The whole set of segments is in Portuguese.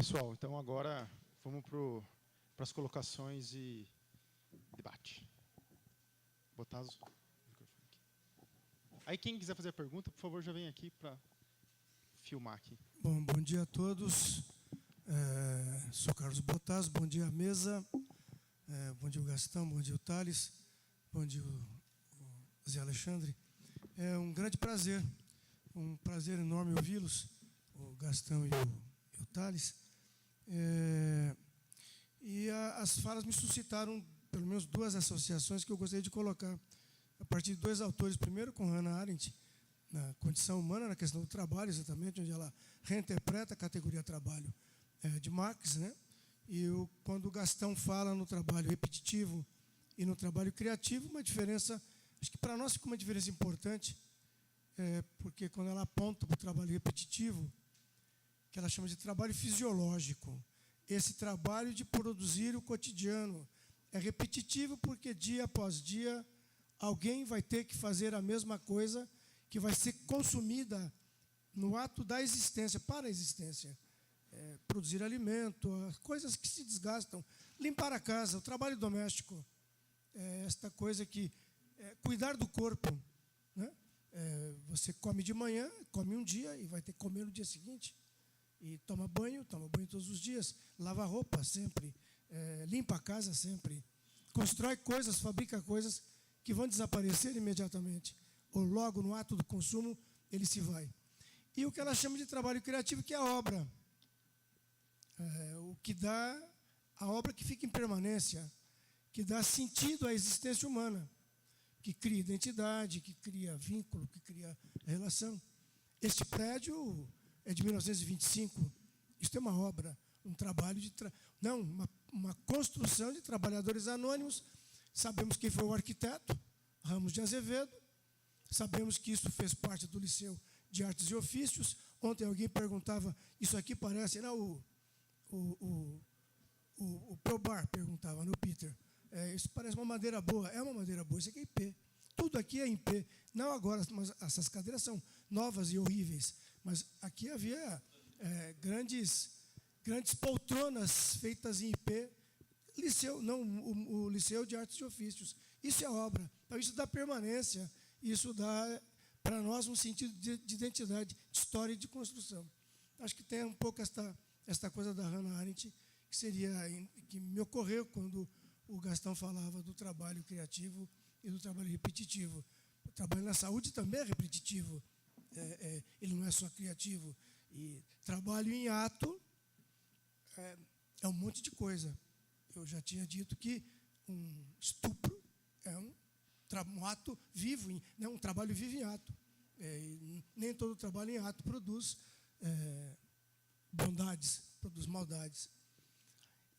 Pessoal, então agora vamos para as colocações e debate. Botar os microfones aqui. Aí quem quiser fazer a pergunta, por favor, já vem aqui para filmar aqui. Bom dia a todos. Sou Carlos Botaz, bom dia à mesa. Bom dia o Gastão, bom dia o Thales, bom dia o Zé Alexandre. É um grande prazer, um prazer enorme ouvi-los, o Gastão e o Thales. As falas me suscitaram pelo menos duas associações que eu gostaria de colocar, a partir de dois autores. Primeiro, com Hannah Arendt, na condição humana, na questão do trabalho, exatamente, onde ela reinterpreta a categoria trabalho de Marx, né? Quando o Gastão fala no trabalho repetitivo e no trabalho criativo, uma diferença, acho que para nós fica uma diferença importante, porque quando ela aponta para o trabalho repetitivo, que ela chama de trabalho fisiológico, esse trabalho de produzir o cotidiano é repetitivo porque dia após dia alguém vai ter que fazer a mesma coisa que vai ser consumida no ato da existência, para a existência. Produzir alimento, coisas que se desgastam, limpar a casa, o trabalho doméstico, esta coisa que cuidar do corpo, né? Você come de manhã, come um dia e vai ter que comer no dia seguinte, e toma banho todos os dias, lava a roupa sempre, limpa a casa sempre, constrói coisas, fabrica coisas que vão desaparecer imediatamente, ou logo no ato do consumo ele se vai. E o que ela chama de trabalho criativo, que é a obra. O que dá a obra que fica em permanência, que dá sentido à existência humana, que cria identidade, que cria vínculo, que cria relação. Este prédio é de 1925. Isto é uma obra, um trabalho de uma construção de trabalhadores anônimos. Sabemos quem foi o arquiteto, Ramos de Azevedo. Sabemos que isso fez parte do Liceu de Artes e Ofícios. Ontem alguém perguntava, isso aqui parece, não, o Probar perguntava, no Peter, isso parece uma madeira boa. É uma madeira boa, isso aqui é IP. Tudo aqui é IP. Não agora, mas essas cadeiras são novas e horríveis. Mas aqui havia grandes poltronas feitas em IP. O Liceu de Artes e Ofícios. Isso é obra. Então, isso dá permanência. Isso dá, para nós, um sentido de identidade, de história e de construção. Acho que tem um pouco esta coisa da Hannah Arendt, que me ocorreu quando o Gastão falava do trabalho criativo e do trabalho repetitivo. O trabalho na saúde também é repetitivo, ele não é só criativo. E trabalho em ato é um monte de coisa. Eu já tinha dito que um estupro é um ato vivo, um trabalho vivo em ato. Nem todo trabalho em ato produz bondades, produz maldades.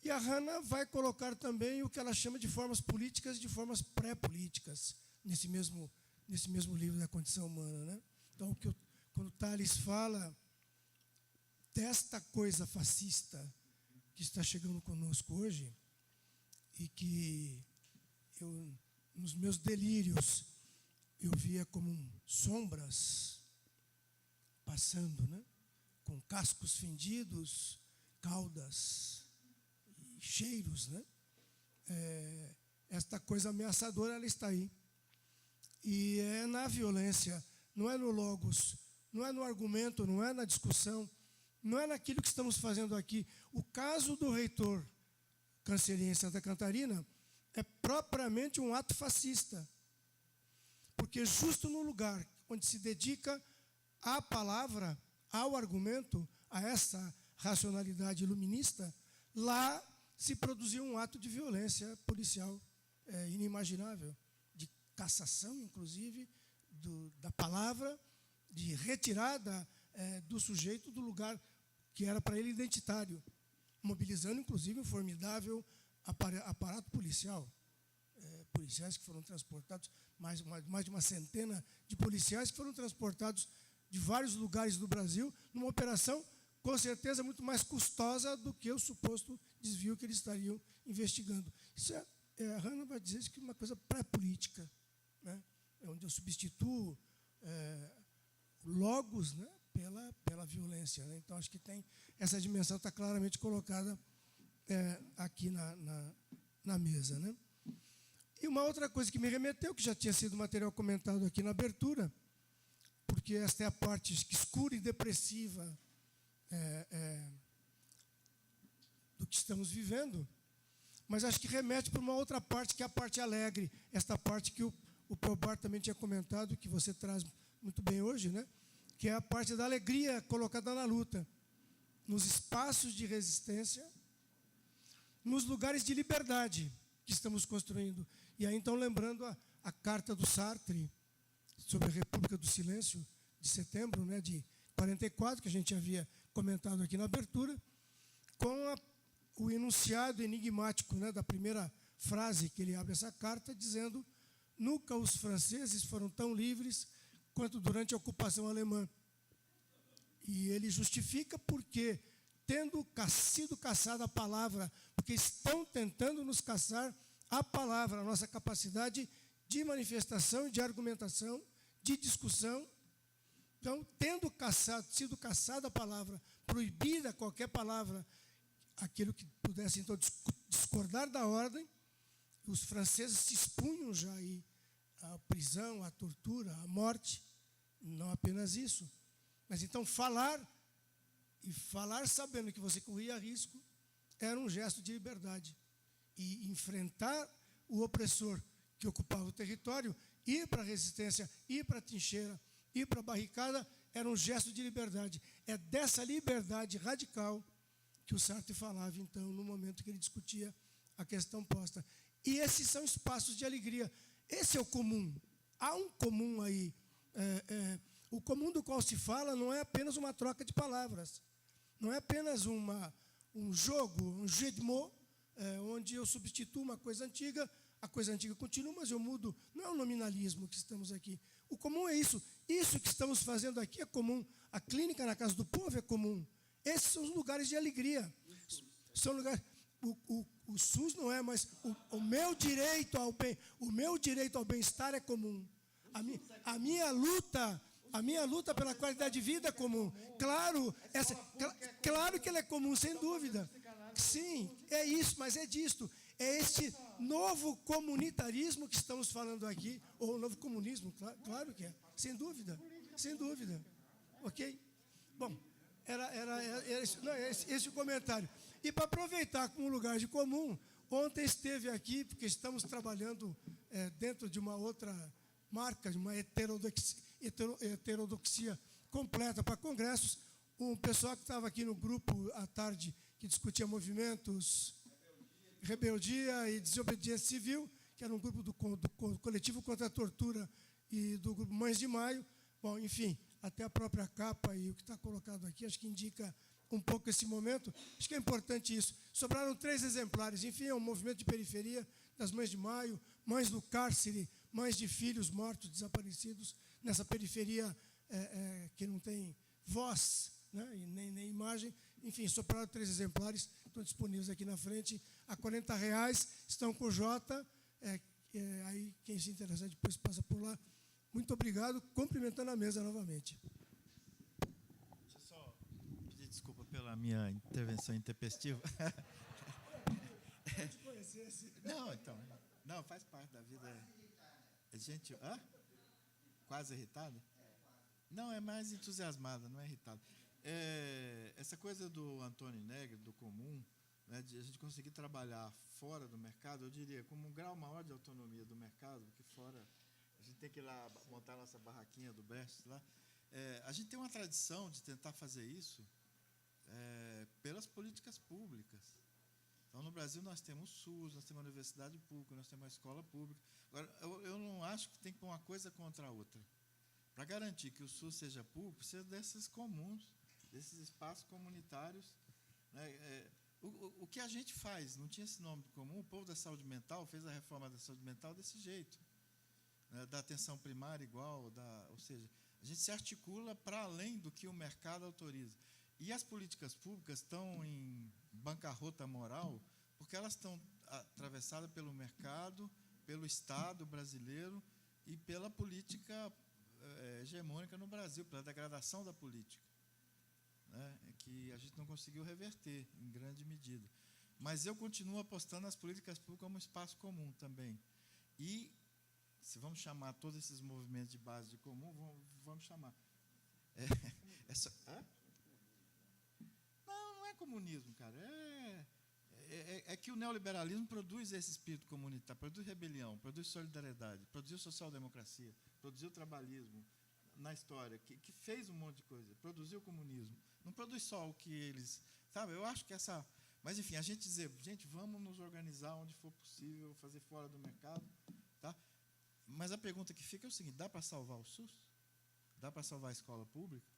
E a Hannah vai colocar também o que ela chama de formas políticas e de formas pré-políticas, nesse mesmo livro da condição humana, né? Então, quando Thales fala desta coisa fascista que está chegando conosco hoje, e que eu, nos meus delírios, eu via como sombras passando, né? Com cascos fendidos, caudas e cheiros, né? Esta coisa ameaçadora, ela está aí. E é na violência, não é no logos, não é no argumento, não é na discussão, não é naquilo que estamos fazendo aqui. O caso do reitor Cancerian em Santa Catarina é propriamente um ato fascista, porque justo no lugar onde se dedica à palavra, ao argumento, a essa racionalidade iluminista, lá se produziu um ato de violência policial inimaginável, de cassação, inclusive, da palavra, de retirada do sujeito do lugar que era para ele identitário, mobilizando, inclusive, um formidável aparato policial. Policiais que foram transportados, mais de uma centena de policiais que foram transportados de vários lugares do Brasil, numa operação, com certeza, muito mais custosa do que o suposto desvio que eles estariam investigando. Isso a Hannah vai dizer que é uma coisa pré-política, né? Onde eu substituo logos, né, pela violência, né? Então, acho que tem essa dimensão está claramente colocada aqui na mesa, né? E uma outra coisa que me remeteu, que já tinha sido material comentado aqui na abertura, porque esta é a parte escura e depressiva do que estamos vivendo, mas acho que remete para uma outra parte, que é a parte alegre, esta parte que o Probar também tinha comentado, que você traz muito bem hoje, né? Que é a parte da alegria colocada na luta, nos espaços de resistência, nos lugares de liberdade que estamos construindo. E aí, então, lembrando a carta do Sartre sobre a República do Silêncio, de setembro, né, de 44, que a gente havia comentado aqui na abertura, com o enunciado enigmático, né, da primeira frase que ele abre essa carta, dizendo: nunca os franceses foram tão livres quanto durante a ocupação alemã. E ele justifica porque, tendo sido caçada a palavra, porque estão tentando nos caçar a palavra, a nossa capacidade de manifestação, de argumentação, de discussão. Então, tendo sido caçada a palavra, proibida qualquer palavra, aquilo que pudesse, então, discordar da ordem, os franceses se expunham já aí à prisão, à tortura, à morte. Não apenas isso, mas então falar sabendo que você corria risco era um gesto de liberdade. E enfrentar o opressor que ocupava o território, ir para a resistência, ir para a trincheira, ir para a barricada, era um gesto de liberdade. É dessa liberdade radical que o Sartre falava, então, no momento que ele discutia a questão posta. E esses são espaços de alegria. Esse é o comum. Há um comum aí. O comum do qual se fala não é apenas uma troca de palavras. Não é apenas um jogo, um jeu de mots, onde eu substituo uma coisa antiga, a coisa antiga continua, mas eu mudo. Não é o nominalismo que estamos aqui. O comum é isso. Isso que estamos fazendo aqui é comum. A clínica na Casa do Povo é comum. Esses são os lugares de alegria. São lugares. O SUS não é, mas o meu direito ao bem-estar é comum. A minha luta pela qualidade de vida é comum. Claro que ela é comum, sem dúvida. Sim, é isso, mas é disto. É este novo comunitarismo que estamos falando aqui, ou novo comunismo, claro que é, sem dúvida. Ok? Bom, era esse o comentário. E para aproveitar como lugar de comum, ontem esteve aqui, porque estamos trabalhando dentro de uma outra marca, de uma heterodoxia completa para congressos, um pessoal que estava aqui no grupo à tarde, que discutia movimentos, rebeldia e desobediência civil, que era um grupo do Coletivo contra a Tortura e do grupo Mães de Maio. Bom, enfim, até a própria capa e o que está colocado aqui, acho que indica um pouco esse momento. Acho que é importante isso. Sobraram 3 exemplares. Enfim, é um movimento de periferia das Mães de Maio, mães do cárcere, mães de filhos mortos, desaparecidos, nessa periferia que não tem voz, né, e nem imagem. Enfim, sobraram 3 exemplares, estão disponíveis aqui na frente, a R$40, estão com o Jota. Aí, quem se interessar, depois passa por lá. Muito obrigado, cumprimentando a mesa novamente. Deixa eu só pedir desculpa pela minha intervenção intempestiva. Não, então, não, faz parte da vida. Gente, quase irritada? Não, é mais entusiasmada, não é irritada. Essa coisa do Antônio Negri, do comum, né, de a gente conseguir trabalhar fora do mercado, eu diria, como um grau maior de autonomia do mercado, porque fora a gente tem que ir lá montar a nossa barraquinha do Best lá. A gente tem uma tradição de tentar fazer isso pelas políticas públicas. Então, no Brasil, nós temos o SUS, nós temos a universidade pública, nós temos a escola pública. Agora, eu não acho que tem que pôr uma coisa contra a outra. Para garantir que o SUS seja público, precisa desses comuns, desses espaços comunitários. Né? O que a gente faz, não tinha esse nome comum, o povo da saúde mental fez a reforma da saúde mental desse jeito. Né? Da atenção primária igual, ou seja, a gente se articula para além do que o mercado autoriza. E as políticas públicas estão em bancarrota moral porque elas estão atravessadas pelo mercado, pelo Estado brasileiro e pela política hegemônica no Brasil, pela degradação da política, né, que a gente não conseguiu reverter em grande medida. Mas eu continuo apostando nas políticas públicas como espaço comum também. E, se vamos chamar todos esses movimentos de base de comum, vamos chamar. Não é comunismo, cara. É que o neoliberalismo produz esse espírito comunitário, produz rebelião, produz solidariedade, produziu social-democracia, produziu trabalhismo na história, que fez um monte de coisa, produziu o comunismo. Não produz só o que eles... Sabe, eu acho que essa... Mas, enfim, a gente dizer, gente, vamos nos organizar onde for possível, fazer fora do mercado, tá? Mas a pergunta que fica é o seguinte, dá para salvar o SUS? Dá para salvar a escola pública?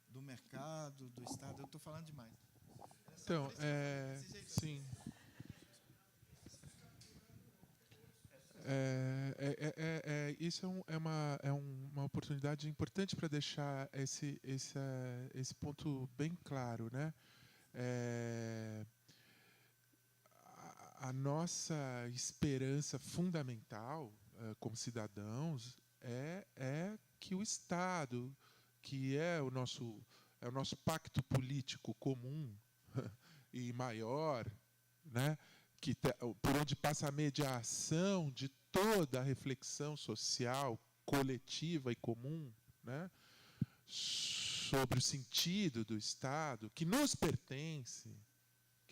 Do mercado, do Estado? Eu estou falando demais. Então, sim. Isso é uma oportunidade importante para deixar esse ponto bem claro, né? A nossa esperança fundamental como cidadãos é que o Estado, que é o nosso pacto político comum e maior, né, por onde passa a mediação de toda a reflexão social, coletiva e comum, né, sobre o sentido do Estado, que nos pertence,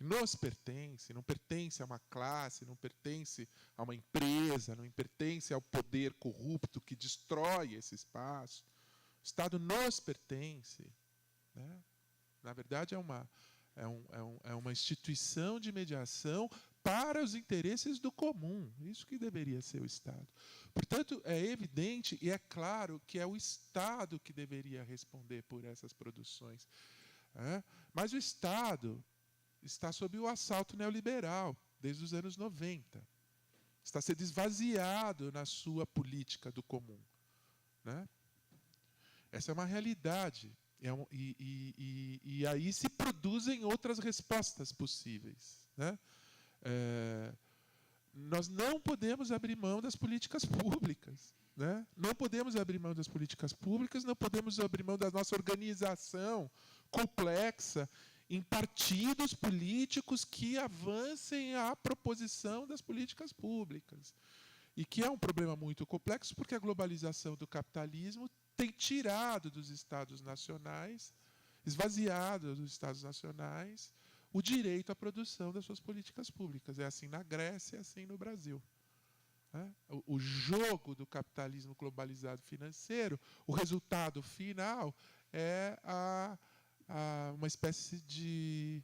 não pertence a uma classe, não pertence a uma empresa, não pertence ao poder corrupto que destrói esse espaço. O Estado nos pertence, né? Na verdade, é uma instituição de mediação para os interesses do comum. Isso que deveria ser o Estado. Portanto, é evidente e é claro que é o Estado que deveria responder por essas produções. Mas o Estado está sob o assalto neoliberal desde os anos 90. Está sendo esvaziado na sua política do comum, né? Essa é uma realidade. E aí se produzem outras respostas possíveis, né? Nós não podemos abrir mão das políticas públicas, né? Não podemos abrir mão das políticas públicas, não podemos abrir mão da nossa organização complexa em partidos políticos que avancem a proposição das políticas públicas. E que é um problema muito complexo, porque a globalização do capitalismo tem tirado dos Estados nacionais, esvaziado dos Estados nacionais, o direito à produção das suas políticas públicas. É assim na Grécia, é assim no Brasil. O jogo do capitalismo globalizado financeiro, o resultado final é uma espécie de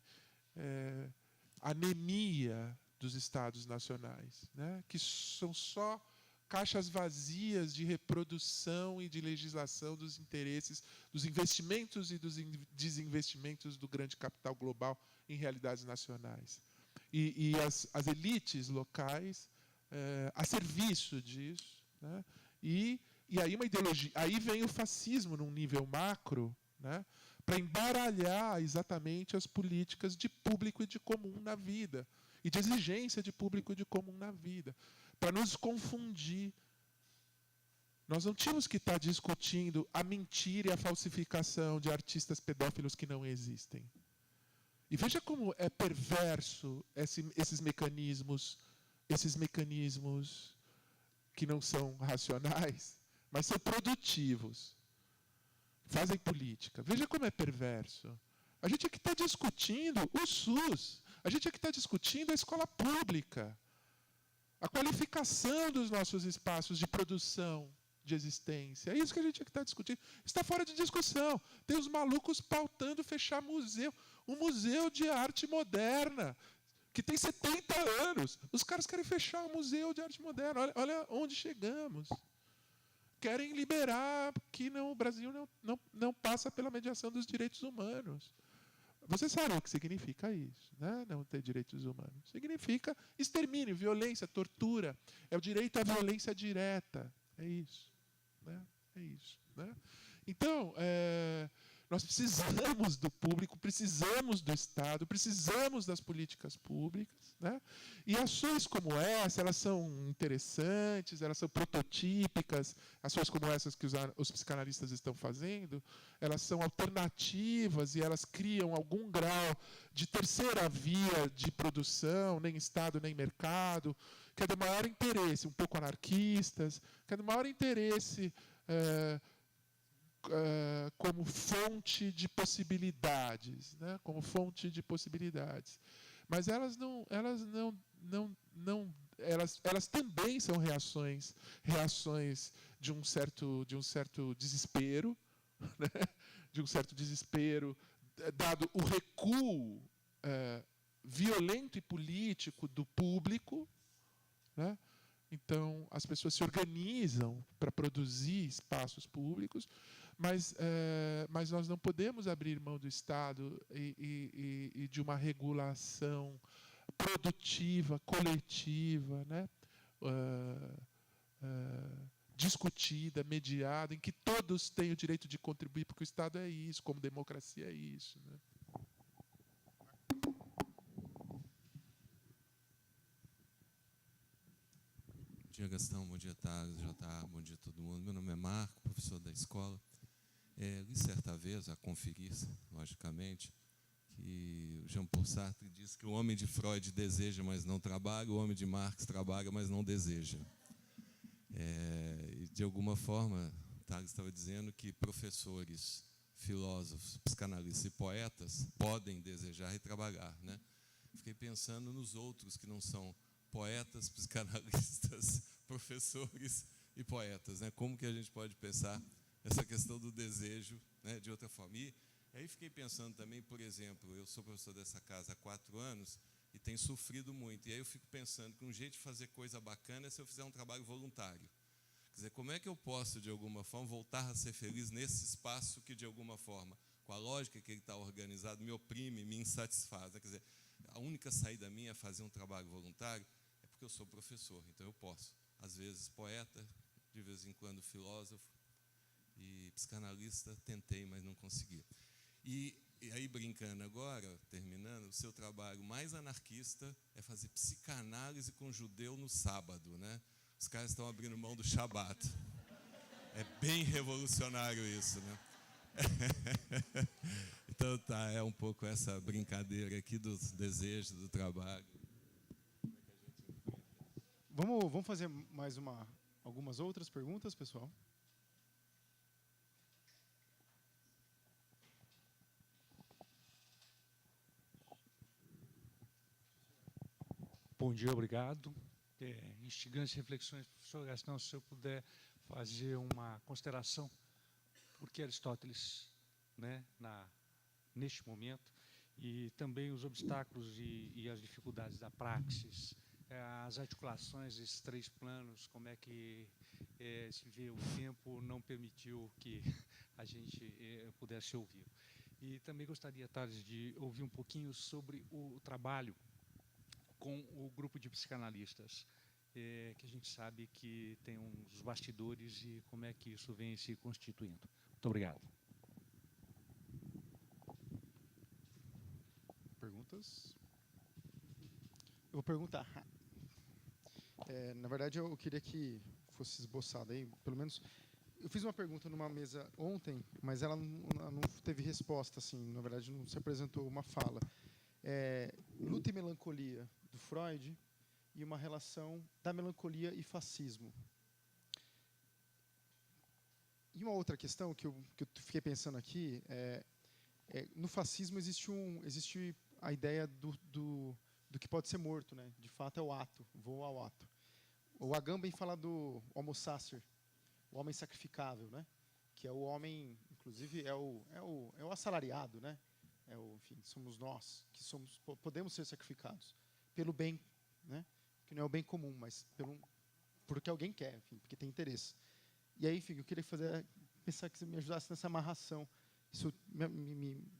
anemia dos Estados nacionais, né, que são só caixas vazias de reprodução e de legislação dos interesses, dos investimentos e dos desinvestimentos do grande capital global em realidades nacionais. E as elites locais a serviço disso, né, e aí uma ideologia, aí vem o fascismo num nível macro, né, para embaralhar exatamente as políticas de público e de comum na vida, e de exigência de público e de comum na vida, para nos confundir. Nós não tínhamos que estar discutindo a mentira e a falsificação de artistas pedófilos que não existem. E veja como é perverso esses mecanismos que não são racionais, mas são produtivos. Fazem política. Veja como é perverso. A gente aqui está discutindo o SUS. A gente aqui está discutindo a escola pública. A qualificação dos nossos espaços de produção, de existência. É isso que a gente aqui está discutindo. Está fora de discussão. Tem os malucos pautando fechar museu. Um museu de arte moderna, que tem 70 anos. Os caras querem fechar o museu de arte moderna. Olha onde chegamos. Querem liberar que o Brasil não passa pela mediação dos direitos humanos. Vocês sabem o que significa isso, né? Não ter direitos humanos. Significa extermínio, violência, tortura. É o direito à violência direta. É isso. Né? É isso. Né? Então, Nós precisamos do público, precisamos do Estado, precisamos das políticas públicas, né? E ações como essa, elas são interessantes, elas são prototípicas, ações como essas que os psicanalistas estão fazendo, elas são alternativas e elas criam algum grau de terceira via de produção, nem Estado, nem mercado, que é de maior interesse, um pouco anarquistas, que é de maior interesse como fonte de possibilidades, né? Como fonte de possibilidades. Mas elas também são reações de um certo desespero, né? De um certo desespero, dado o recuo violento e político do público, né? Então, as pessoas se organizam para produzir espaços públicos, mas nós não podemos abrir mão do Estado e de uma regulação produtiva, coletiva, né? Discutida, mediada, em que todos têm o direito de contribuir, porque o Estado é isso, como democracia é isso, né? Bom dia, Gastão. Bom dia, Thales, JA. Bom dia a todo mundo. Meu nome é Marco, professor da escola. Li certa vez, a conferir, logicamente, que Jean-Paul Sartre diz que o homem de Freud deseja, mas não trabalha, o homem de Marx trabalha, mas não deseja. E, de alguma forma, Thales estava dizendo que professores, filósofos, psicanalistas e poetas podem desejar e trabalhar, né? Fiquei pensando nos outros que não são poetas, psicanalistas, professores e poetas, né? Como que a gente pode pensar essa questão do desejo, né, de outra forma? E aí fiquei pensando também, por exemplo, eu sou professor dessa casa há 4 anos e tenho sofrido muito. E aí eu fico pensando que um jeito de fazer coisa bacana é se eu fizer um trabalho voluntário. Quer dizer, como é que eu posso, de alguma forma, voltar a ser feliz nesse espaço que, de alguma forma, com a lógica que ele está organizado, me oprime, me insatisfaz, né? Quer dizer, a única saída minha é fazer um trabalho voluntário, é porque eu sou professor, então eu posso. Às vezes poeta, de vez em quando filósofo e psicanalista, tentei, mas não consegui. E aí, brincando agora, terminando, o seu trabalho mais anarquista é fazer psicanálise com judeu no sábado, né? Os caras estão abrindo mão do Shabat. É bem revolucionário isso, né? Então, tá, é um pouco essa brincadeira aqui dos desejos, do trabalho. Vamos fazer mais algumas outras perguntas, pessoal? Bom dia, obrigado. Instigantes reflexões, professor Gastão, se eu puder fazer uma consideração, porque Aristóteles, né, neste momento, e também os obstáculos e as dificuldades da praxis, as articulações desses 3 planos, como é que se vê o tempo não permitiu que a gente pudesse ouvir. E também gostaria, Thales, de ouvir um pouquinho sobre o trabalho com o grupo de psicanalistas, que a gente sabe que tem uns bastidores e como é que isso vem se constituindo. Muito obrigado. Perguntas? Eu vou perguntar. Na verdade, eu queria que fosse esboçado aí, pelo menos. Eu fiz uma pergunta numa mesa ontem, mas ela não teve resposta, assim, na verdade, não se apresentou uma fala. Luta e melancolia do Freud e uma relação da melancolia e fascismo. E uma outra questão que eu fiquei pensando aqui no fascismo existe a ideia do que pode ser morto, né? De fato é o ato, vou ao ato. O Agamben fala do homo sacer, o homem sacrificável, né? Que é o homem, inclusive é o assalariado, né? Enfim, somos nós que podemos ser sacrificados pelo bem, né? Que não é o bem comum, mas porque alguém quer, enfim, porque tem interesse. E aí, enfim, eu queria pensar que você me ajudasse nessa amarração. Isso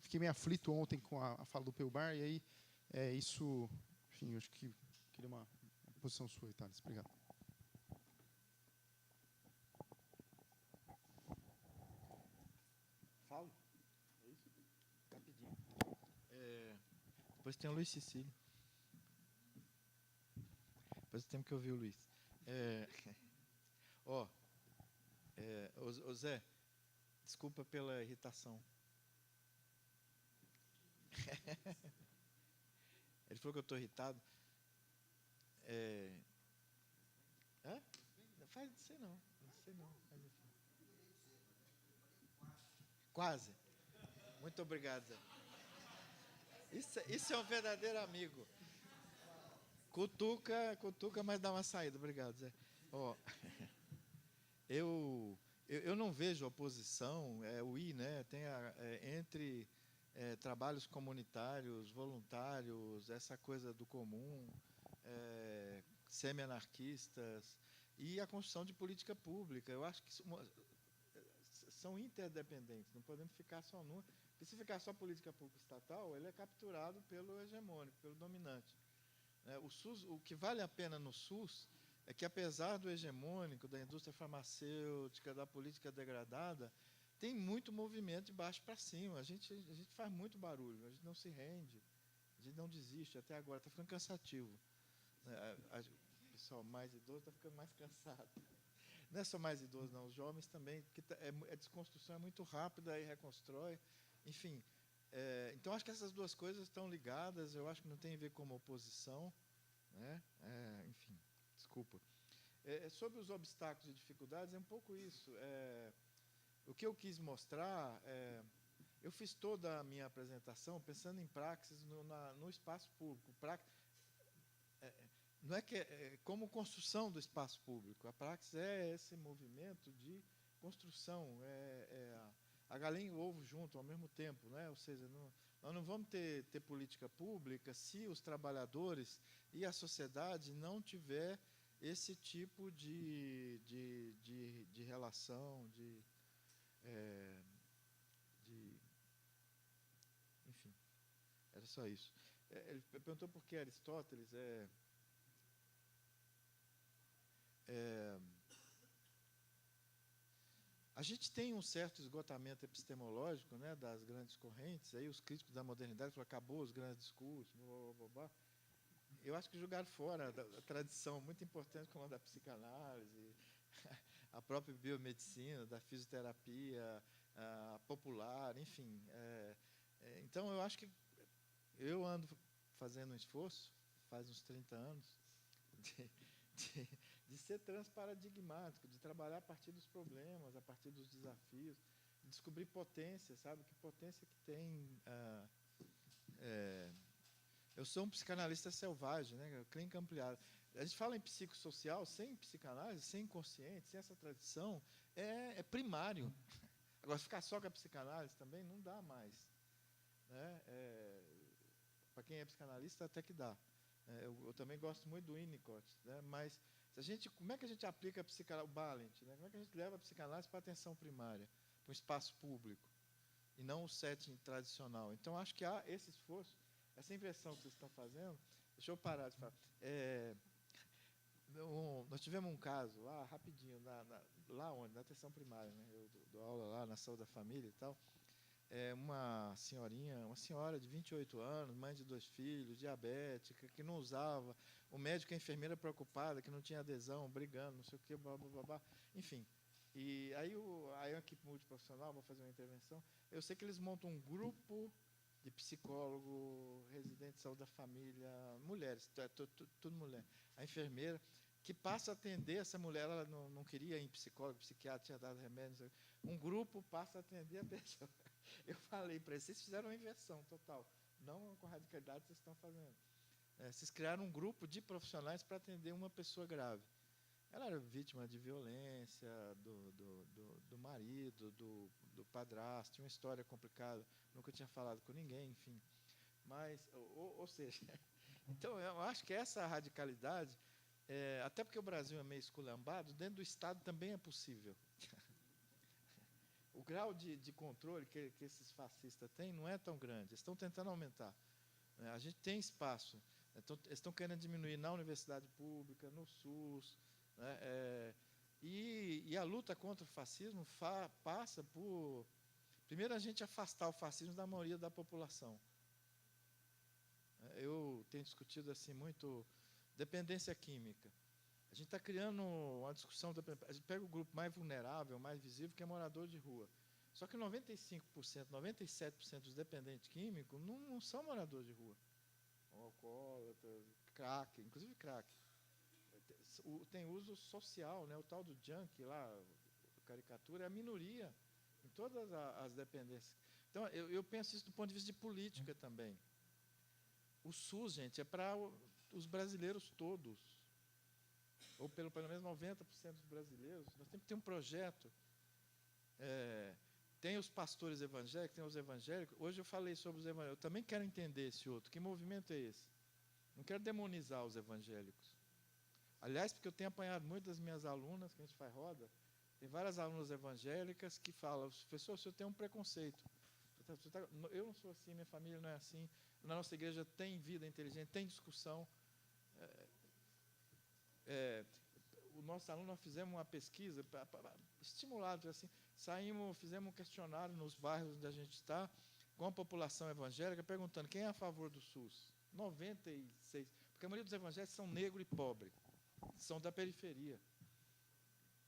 fiquei meio aflito ontem com a fala do Pelbar, e aí isso, enfim, eu acho que queria uma posição sua, Thales. Obrigado. Falo? Depois tem o Luiz Cecílio. Depois temos que ouvir o Luiz. Ô Zé, desculpa pela irritação. Ele falou que eu estou irritado. Hã? Não faz de ser não. Não sei não. Quase. Muito obrigado, Zé. Isso é um verdadeiro amigo. Cutuca, mas dá uma saída. Obrigado, Zé. Eu não vejo oposição, né? Tem entre trabalhos comunitários, voluntários, essa coisa do comum, semi-anarquistas, e a construção de política pública. Eu acho que são interdependentes, não podemos ficar só numa. Porque se ficar só política pública estatal, ele é capturado pelo hegemônico, pelo dominante. O SUS, o que vale a pena no SUS é que, apesar do hegemônico, da indústria farmacêutica, da política degradada, tem muito movimento de baixo para cima. A gente faz muito barulho, a gente não se rende, a gente não desiste até agora. Está ficando cansativo. O pessoal mais idoso está ficando mais cansado. Não é só mais idoso, não. Os jovens também, porque a desconstrução é muito rápida e reconstrói. Enfim, então acho que essas duas coisas estão ligadas. Eu acho que não tem a ver com uma oposição, né? Enfim, desculpa. Sobre os obstáculos e dificuldades, é um pouco isso. O que eu quis mostrar, eu fiz toda a minha apresentação pensando em praxis no espaço público. Não é que como construção do espaço público. A praxis é esse movimento de construção, a galinha e o ovo junto ao mesmo tempo, né? Ou seja, nós não vamos ter política pública se os trabalhadores e a sociedade não tiver esse tipo de relação, enfim, era só isso. Ele perguntou por que Aristóteles a gente tem um certo esgotamento epistemológico, né, das grandes correntes. Aí os críticos da modernidade falaram, acabou os grandes discursos, blá, blá, blá. Eu acho que jogaram fora a tradição muito importante como a da psicanálise, a própria biomedicina, da fisioterapia, a popular, enfim. Então, eu acho que eu ando fazendo um esforço, faz uns 30 anos, de ser transparadigmático, de trabalhar a partir dos problemas, a partir dos desafios, de descobrir potência, sabe? Que potência que tem. Eu sou um psicanalista selvagem, né? Clínica ampliada. A gente fala em psicossocial, sem psicanálise, sem inconsciente, sem essa tradição, é primário. Agora, ficar só com a psicanálise também não dá mais. Né? Para quem é psicanalista, até que dá. Eu também gosto muito do Winnicott, né? Mas como é que a gente aplica o Balint? Né? Como é que a gente leva a psicanálise para a atenção primária, para o espaço público, e não o setting tradicional? Então, acho que há esse esforço, essa inversão que vocês estão fazendo. Deixa eu parar de falar. Nós tivemos um caso lá, rapidinho, lá onde? Na atenção primária, né? Eu dou aula lá na saúde da família e tal. Uma senhora de 28 anos, mãe de 2 filhos, diabética, que não usava, o médico e a enfermeira preocupada, que não tinha adesão, brigando, não sei o quê, blá, blá, blá, blá. Enfim. E aí a equipe multiprofissional, vou fazer uma intervenção, eu sei que eles montam um grupo de psicólogo, residente de saúde da família, mulheres, tudo mulher. A enfermeira, que passa a atender essa mulher, ela não queria ir em psicólogo, psiquiatra, tinha dado remédios. Um grupo passa a atender a pessoa. Eu falei para eles, vocês fizeram uma inversão total, não com a radicalidade que vocês estão fazendo. Vocês criaram um grupo de profissionais para atender uma pessoa grave. Ela era vítima de violência, do marido, do padrasto, tinha uma história complicada, nunca tinha falado com ninguém, enfim. Mas, ou seja, então eu acho que essa radicalidade, até porque o Brasil é meio esculhambado, dentro do Estado também é possível. O grau de controle que esses fascistas têm não é tão grande, eles estão tentando aumentar. A gente tem espaço, eles estão querendo diminuir na universidade pública, no SUS, né? E a luta contra o fascismo passa por, primeiro, a gente afastar o fascismo da maioria da população. tem discutido assim muito dependência química. A gente está criando uma discussão, a gente pega o grupo mais vulnerável, mais visível, que é morador de rua. Só que 95%, 97% dos dependentes químicos não são moradores de rua. Alcoólatras, crack, inclusive crack. Tem uso social, né? O tal do junk lá, a caricatura, é a minoria em todas as dependências. Então, eu penso isso do ponto de vista de política também. O SUS, gente, é para os brasileiros todos, ou pelo menos 90% dos brasileiros. Nós temos que ter um projeto. Tem os pastores evangélicos, tem os evangélicos. Hoje eu falei sobre os evangélicos. Eu também quero entender esse outro. Que movimento é esse? Não quero demonizar os evangélicos. Aliás, porque eu tenho apanhado muito das minhas alunas, que a gente faz roda, tem várias alunas evangélicas que falam: professor, o senhor tem um preconceito. Eu não sou assim, minha família não é assim. Na nossa igreja tem vida inteligente, tem discussão. O nosso aluno, nós fizemos uma pesquisa, estimulados assim, fizemos um questionário nos bairros onde a gente está, com a população evangélica, perguntando quem é a favor do SUS. 96%, porque a maioria dos evangélicos são negros e pobres, são da periferia.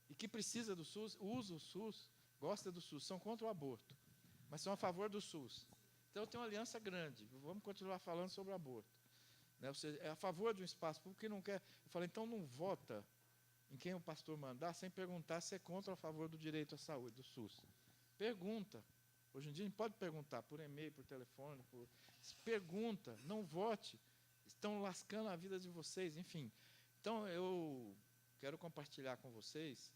E que precisa do SUS, usa o SUS, gosta do SUS, são contra o aborto, mas são a favor do SUS. Então, tem uma aliança grande, vamos continuar falando sobre o aborto. Né? Ou seja, é a favor de um espaço público que não quer. Eu falei, então não vota em quem o pastor mandar sem perguntar se é contra ou a favor do direito à saúde, do SUS. Pergunta. Hoje em dia a gente pode perguntar por e-mail, por telefone, pergunta, não vote. Estão lascando a vida de vocês, enfim. Então, eu quero compartilhar com vocês,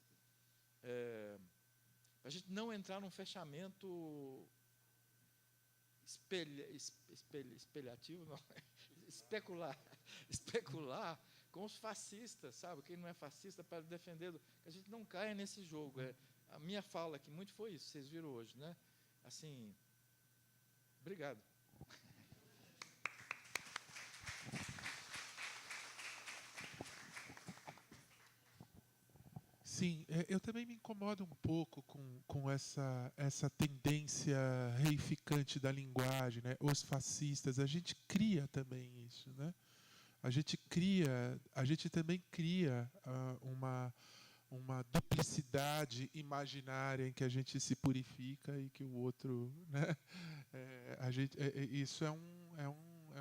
para a gente não entrar num fechamento espelhativo, não, especular com os fascistas, sabe? Quem não é fascista para defender, que a gente não caia nesse jogo. A minha fala aqui muito foi isso, vocês viram hoje, né? Assim, obrigado. Sim, eu também me incomodo um pouco com essa tendência reificante da linguagem, né? Os fascistas. A gente cria também isso, né? A gente também cria uma duplicidade imaginária em que a gente se purifica e que o outro, né? Isso é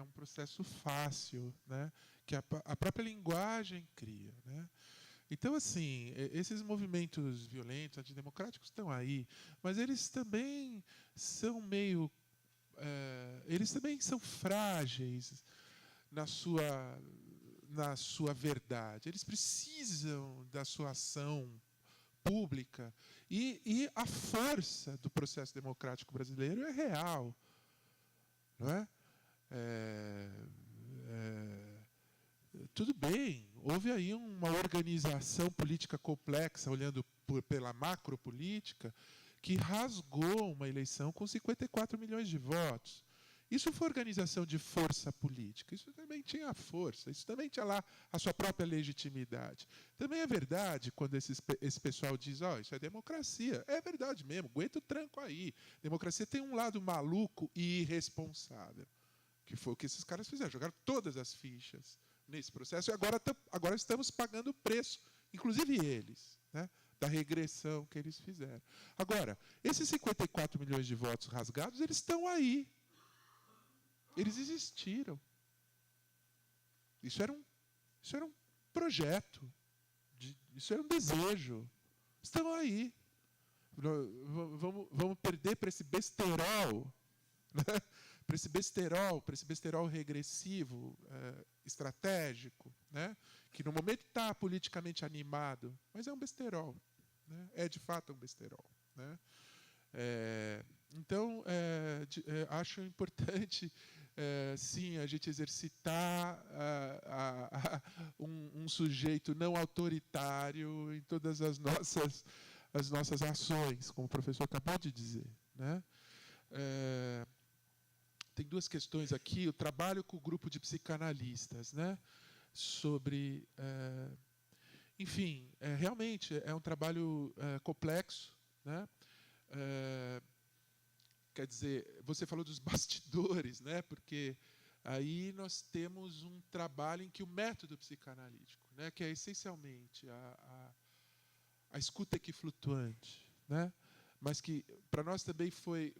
um processo fácil, né? Que a própria linguagem cria, né? Então, assim, esses movimentos violentos, antidemocráticos estão aí, mas eles também são eles também são frágeis na sua verdade. Eles precisam da sua ação pública e a força do processo democrático brasileiro é real, não é? Tudo bem, houve aí uma organização política complexa, olhando pela macropolítica, que rasgou uma eleição com 54 milhões de votos. Isso foi organização de força política, isso também tinha força, isso também tinha lá a sua própria legitimidade. Também é verdade quando esse pessoal diz, isso é democracia. É verdade mesmo, aguenta o tranco aí. Democracia tem um lado maluco e irresponsável, que foi o que esses caras fizeram, jogaram todas as fichas nesse processo, e agora estamos pagando o preço, inclusive eles, né, da regressão que eles fizeram. Agora, esses 54 milhões de votos rasgados, eles estão aí. Eles existiram. Isso era um projeto, isso era um desejo. Estão aí. Vamos perder para esse besterol, né? Para esse besterol regressivo, estratégico, né? Que no momento está politicamente animado, mas é um besterol, né? É de fato um besterol, né? Então, acho importante, sim, a gente exercitar um sujeito não autoritário em todas as nossas ações, como o professor acabou de dizer, né? Tem duas questões aqui. O trabalho com o grupo de psicanalistas, né? Sobre... enfim, realmente é um trabalho complexo, né? Quer dizer, você falou dos bastidores, né? Porque aí nós temos um trabalho em que o método psicanalítico, né, que é essencialmente a escuta equiflutuante, né, mas que para nós também foi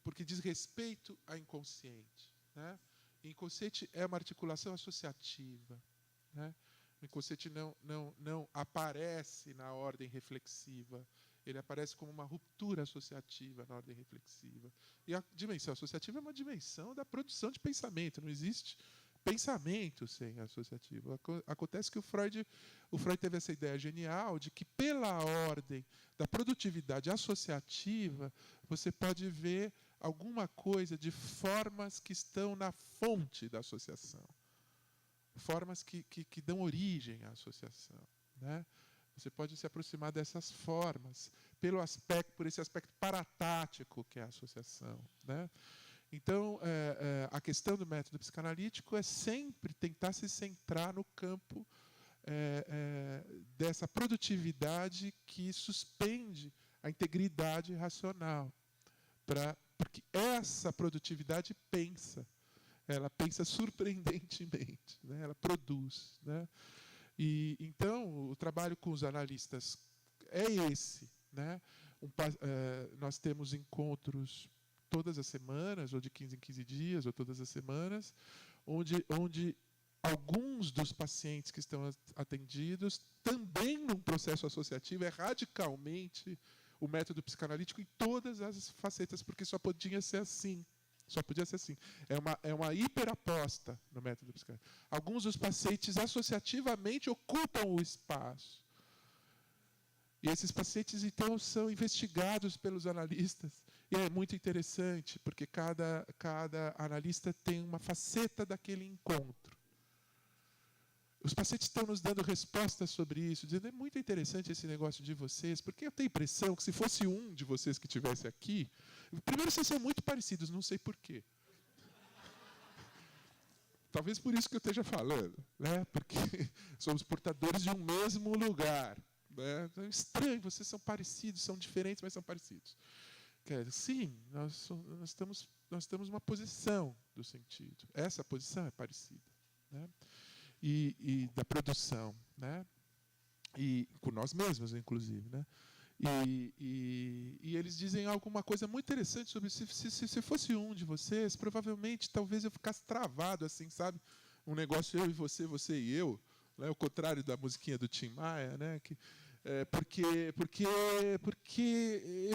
porque diz respeito ao inconsciente, né? O inconsciente é uma articulação associativa, né? O inconsciente não aparece na ordem reflexiva, ele aparece como uma ruptura associativa na ordem reflexiva. E a dimensão associativa é uma dimensão da produção de pensamento, não existe pensamento sem associativo. Acontece que o Freud teve essa ideia genial de que, pela ordem da produtividade associativa, você pode ver alguma coisa de formas que estão na fonte da associação. Formas que dão origem à associação, né? Você pode se aproximar dessas formas por esse aspecto paratático que é a associação, né? Então, a questão do método psicanalítico é sempre tentar se centrar no campo dessa produtividade que suspende a integridade racional, porque essa produtividade ela pensa surpreendentemente, né? Ela produz, né? E então o trabalho com os analistas é esse, né? Nós temos encontros todas as semanas, ou de 15 em 15 dias, ou todas as semanas, onde alguns dos pacientes que estão atendidos, também num processo associativo, é radicalmente o método psicanalítico em todas as facetas, porque só podia ser assim. Só podia ser assim. É uma hiperaposta no método psicanalítico. Alguns dos pacientes associativamente ocupam o espaço. E esses pacientes, então, são investigados pelos analistas. E é muito interessante, porque cada analista tem uma faceta daquele encontro. Os pacientes estão nos dando respostas sobre isso, dizendo, é muito interessante esse negócio de vocês, porque eu tenho a impressão que se fosse um de vocês que estivesse aqui, primeiro vocês são muito parecidos, não sei porquê. Talvez por isso que eu esteja falando, né? Porque somos portadores de um mesmo lugar. Né? É estranho, vocês são parecidos, são diferentes, mas são parecidos. Sim, nós temos uma posição do sentido. Essa posição é parecida. Né? E da produção, né? E com nós mesmos, inclusive, né? E eles dizem alguma coisa muito interessante sobre se fosse um de vocês, provavelmente, talvez eu ficasse travado, assim, sabe? Um negócio eu e você e eu, né? O contrário da musiquinha do Tim Maia, né? Porque eu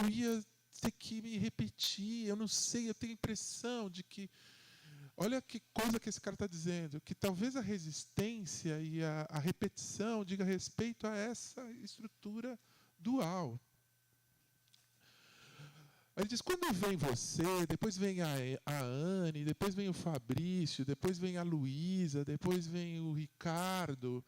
ia ter que me repetir, eu não sei, eu tenho a impressão de que olha que coisa que esse cara está dizendo, que talvez a resistência e a repetição diga respeito a essa estrutura dual. Ele diz, quando vem você, depois vem a Anne, depois vem o Fabrício, depois vem a Luísa, depois vem o Ricardo,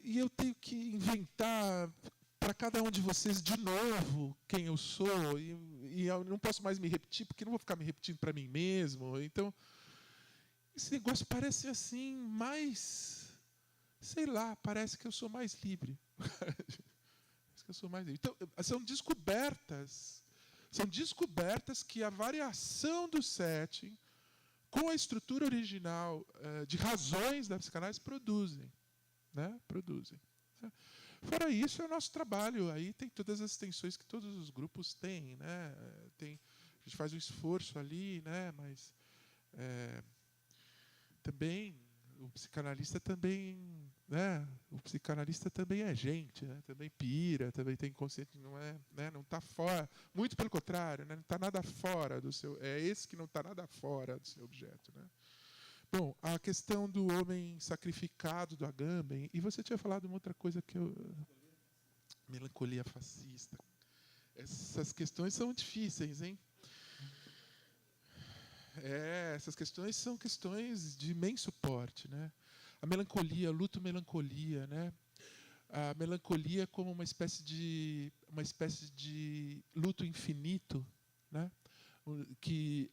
e eu tenho que inventar para cada um de vocês de novo quem eu sou, e eu não posso mais me repetir, porque não vou ficar me repetindo para mim mesmo. Então, esse negócio parece assim, mais, sei lá, parece que eu sou mais livre. Parece que eu sou mais livre. Então, são descobertas que a variação do setting com a estrutura original de razões da psicanálise produzem. Né? Produzem. Fora isso, é o nosso trabalho. Aí tem todas as tensões que todos os grupos têm. Né? A gente faz um esforço ali, né? Mas também o psicanalista também, né? O psicanalista também é gente, né? Também pira, também tem consciência, não é, né? Não está fora. Muito pelo contrário, né? Não está nada fora do seu. É esse que não está nada fora do seu objeto, né? Bom, a questão do homem sacrificado do Agamben, e você tinha falado uma outra coisa que eu... Melancolia fascista. Essas questões são difíceis, hein? Essas questões são questões de imenso porte, né? A melancolia, o luto-melancolia, né? A melancolia como uma espécie de luto infinito, né? Que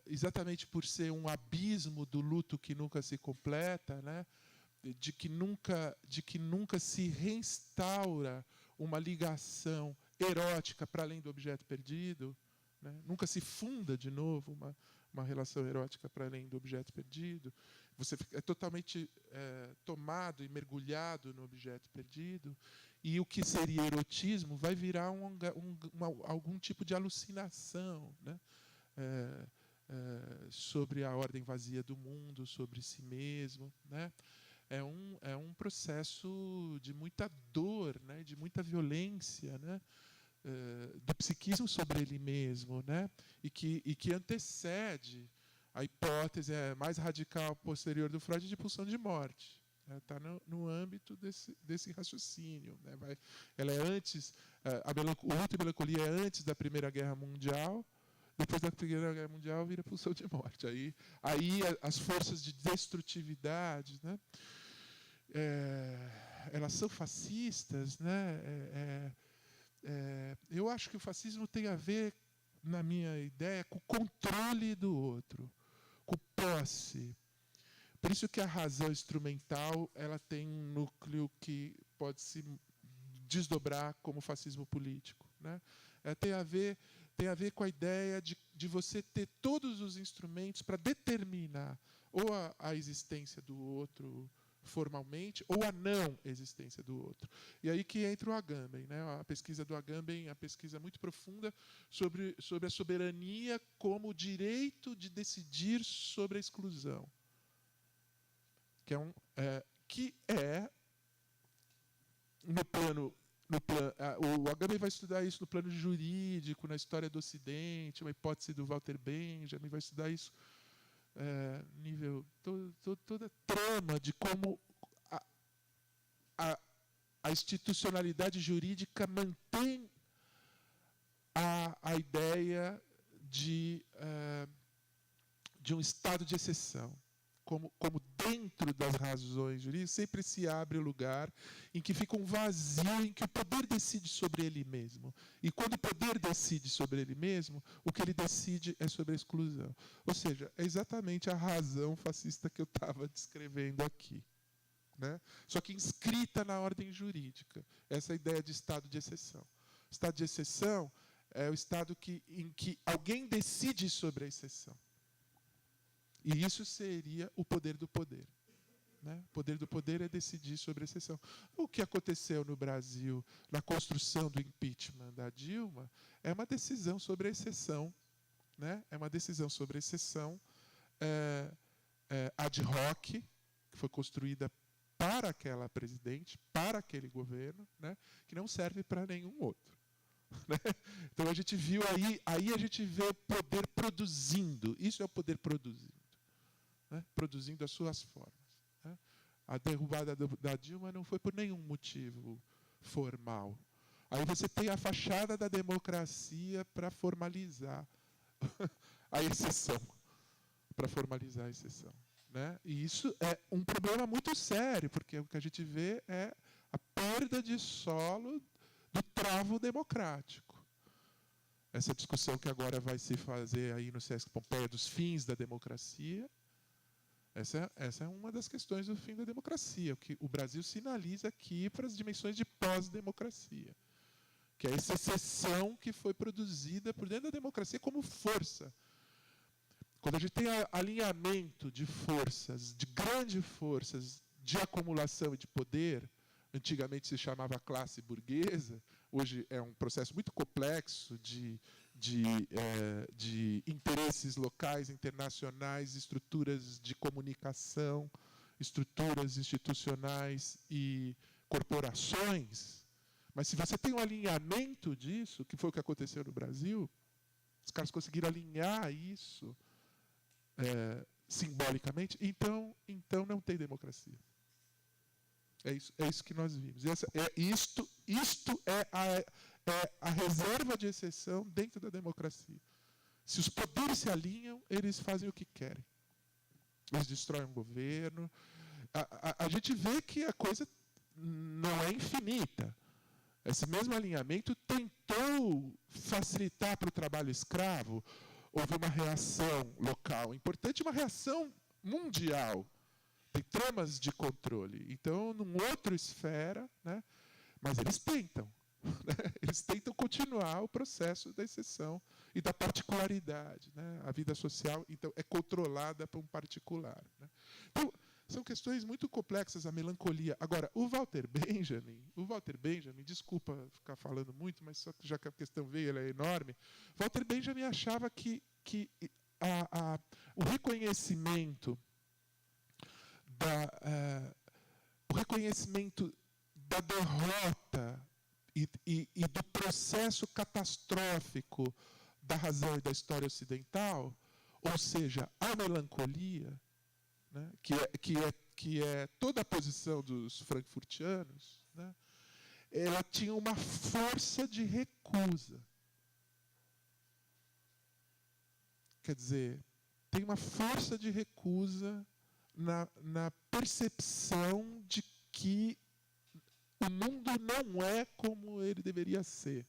exatamente por ser um abismo do luto que nunca se completa, né? de que nunca se reinstaura uma ligação erótica para além do objeto perdido, né? Nunca se funda de novo uma relação erótica para além do objeto perdido. Você é totalmente tomado e mergulhado no objeto perdido, e o que seria erotismo vai virar algum tipo de alucinação, né? Sobre a ordem vazia do mundo, sobre si mesmo, né? É um processo de muita dor, né? De muita violência, né? Do psiquismo sobre ele mesmo, né? E que antecede a hipótese mais radical posterior do Freud de pulsão de morte. Está no âmbito desse raciocínio, né? Ela é antes, o luto e a melancolia é antes da Primeira Guerra Mundial. Depois da Primeira Guerra Mundial vira pulsão de morte. Aí as forças de destrutividade, né? Elas são fascistas, né? Eu acho que o fascismo tem a ver, na minha ideia, com o controle do outro, com posse. Por isso que a razão instrumental ela tem um núcleo que pode se desdobrar como fascismo político, né? Tem a ver com a ideia de você ter todos os instrumentos para determinar ou a existência do outro formalmente, ou a não existência do outro. E aí que entra o Agamben, né? A pesquisa do Agamben, a pesquisa muito profunda sobre a soberania como o direito de decidir sobre a exclusão, que é no plano o Agamben vai estudar isso no plano jurídico, na história do Ocidente, uma hipótese do Walter Benjamin, vai estudar isso nível toda a trama de como a institucionalidade jurídica mantém a ideia de um estado de exceção. Como dentro das razões jurídicas sempre se abre o lugar em que fica um vazio em que o poder decide sobre ele mesmo. E quando o poder decide sobre ele mesmo, o que ele decide é sobre a exclusão. Ou seja, é exatamente a razão fascista que eu estava descrevendo aqui, né? Só que inscrita na ordem jurídica, essa ideia de estado de exceção. O estado de exceção é o estado em que alguém decide sobre a exceção. E isso seria o poder do poder, né? O poder do poder é decidir sobre a exceção. O que aconteceu no Brasil na construção do impeachment da Dilma é uma decisão sobre a exceção, né? É uma decisão sobre a exceção ad hoc, que foi construída para aquela presidente, para aquele governo, né? Que não serve para nenhum outro. Né? Então a gente viu aí a gente vê o poder produzindo. Isso é o poder produzindo. Né? Produzindo as suas formas. Né? A derrubada da Dilma não foi por nenhum motivo formal. Aí você tem a fachada da democracia para formalizar a exceção. Para formalizar a exceção. Né? E isso é um problema muito sério, porque o que a gente vê é a perda de solo do travo democrático. Essa discussão que agora vai se fazer aí no Sesc Pompeia dos fins da democracia, essa é uma das questões do fim da democracia, o que o Brasil sinaliza aqui para as dimensões de pós-democracia, que é essa exceção que foi produzida por dentro da democracia como força. Quando a gente tem alinhamento de forças, de grandes forças de acumulação e de poder, antigamente se chamava classe burguesa, hoje é um processo muito complexo de interesses locais, internacionais, estruturas de comunicação, estruturas institucionais e corporações. Mas se você tem um alinhamento disso, que foi o que aconteceu no Brasil, os caras conseguiram alinhar isso simbolicamente, então não tem democracia. É isso que nós vimos. Isto é a reserva de exceção dentro da democracia. Se os poderes se alinham, eles fazem o que querem. Eles destroem o governo. A gente vê que a coisa não é infinita. Esse mesmo alinhamento tentou facilitar para o trabalho escravo. Houve uma reação local importante, uma reação mundial. Tem tramas de controle. Então, num outra esfera, né, mas eles tentam. Né, eles tentam continuar o processo da exceção e da particularidade, né? A vida social, então, é controlada por um particular, né? Então, são questões muito complexas, a melancolia. Agora, o Walter Benjamin, desculpa ficar falando muito, mas só que já que a questão veio, ela é enorme. Walter Benjamin achava que o reconhecimento da derrota e do processo catastrófico da razão e da história ocidental, ou seja, a melancolia, né, que é toda a posição dos frankfurtianos, né, ela tinha uma força de recusa. Quer dizer, tem uma força de recusa na percepção de que o mundo não é como ele deveria ser,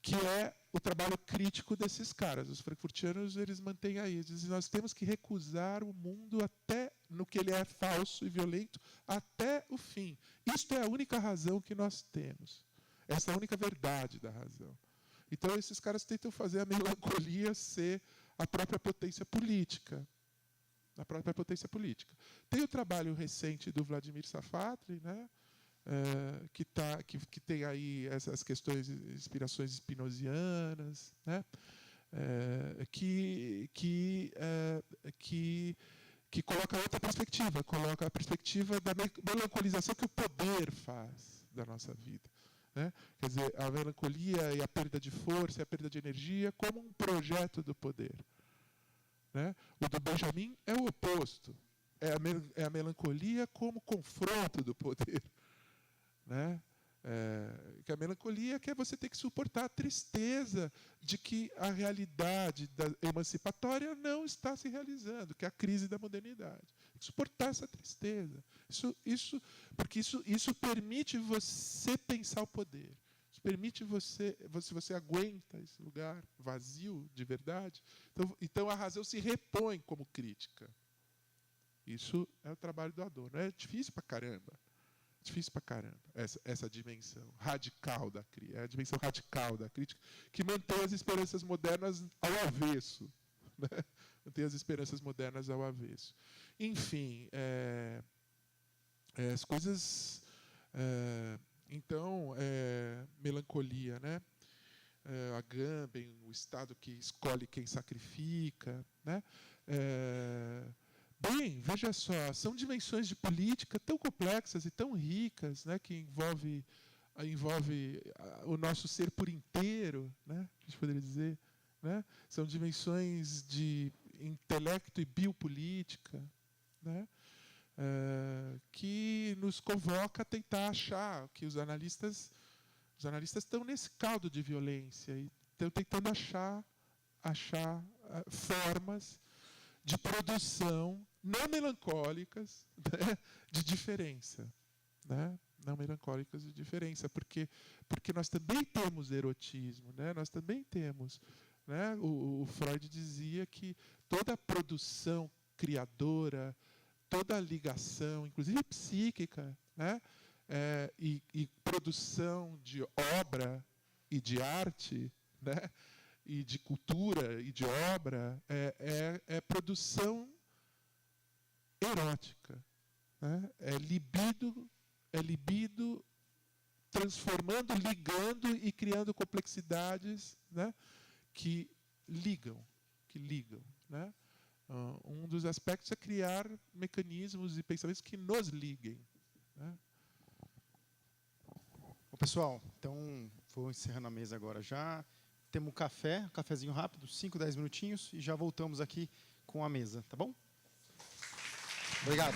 que é o trabalho crítico desses caras. Os frankfurtianos, eles mantêm aí, eles dizem, nós temos que recusar o mundo até no que ele é falso e violento, até o fim. Isto é a única razão que nós temos. Essa é a única verdade da razão. Então, esses caras tentam fazer a melancolia ser a própria potência política. A própria potência política. Tem o trabalho recente do Vladimir Safatli, né, que tem aí essas questões, inspirações spinozianas, né, que coloca outra perspectiva, coloca a perspectiva da melancolização que o poder faz da nossa vida. Né? Quer dizer, a melancolia e a perda de força, e a perda de energia como um projeto do poder. Né? O do Benjamin é o oposto. É a melancolia como confronto do poder. Né? Que a melancolia é você ter que suportar a tristeza de que a realidade emancipatória não está se realizando, que é a crise da modernidade. Suportar essa tristeza. Porque isso permite você pensar o poder. Isso permite você aguenta esse lugar vazio de verdade. Então a razão se repõe como crítica. Isso é o trabalho do Adorno. É difícil pra caramba. Difícil pra caramba, essa dimensão radical da crítica, é a dimensão radical da crítica, que mantém as esperanças modernas ao avesso. Né? Mantém as esperanças modernas ao avesso. Enfim, as coisas... então, melancolia, né? Agamben, o Estado que escolhe quem sacrifica, né? Bem, veja só, são dimensões de política tão complexas e tão ricas, né, que envolve o nosso ser por inteiro, né, a gente poderia dizer, né? São dimensões de intelecto e biopolítica, né, que nos convoca a tentar achar que os analistas estão nesse caldo de violência e estão tentando achar formas de produção não melancólicas, né, de diferença, né? Não melancólicas de diferença, porque nós também temos erotismo, né? Nós também temos, né? O Freud dizia que toda produção criadora, toda ligação, inclusive psíquica, né, e produção de obra e de arte, né, e de cultura e de obra é produção erótica, né? É libido transformando, ligando e criando complexidades, né, que ligam, né? Um dos aspectos é criar mecanismos e pensamentos que nos liguem, né? Bom, pessoal, então vou encerrando a mesa agora já. Temos um cafezinho rápido, 5, 10 minutinhos, e já voltamos aqui com a mesa, tá bom? Obrigado.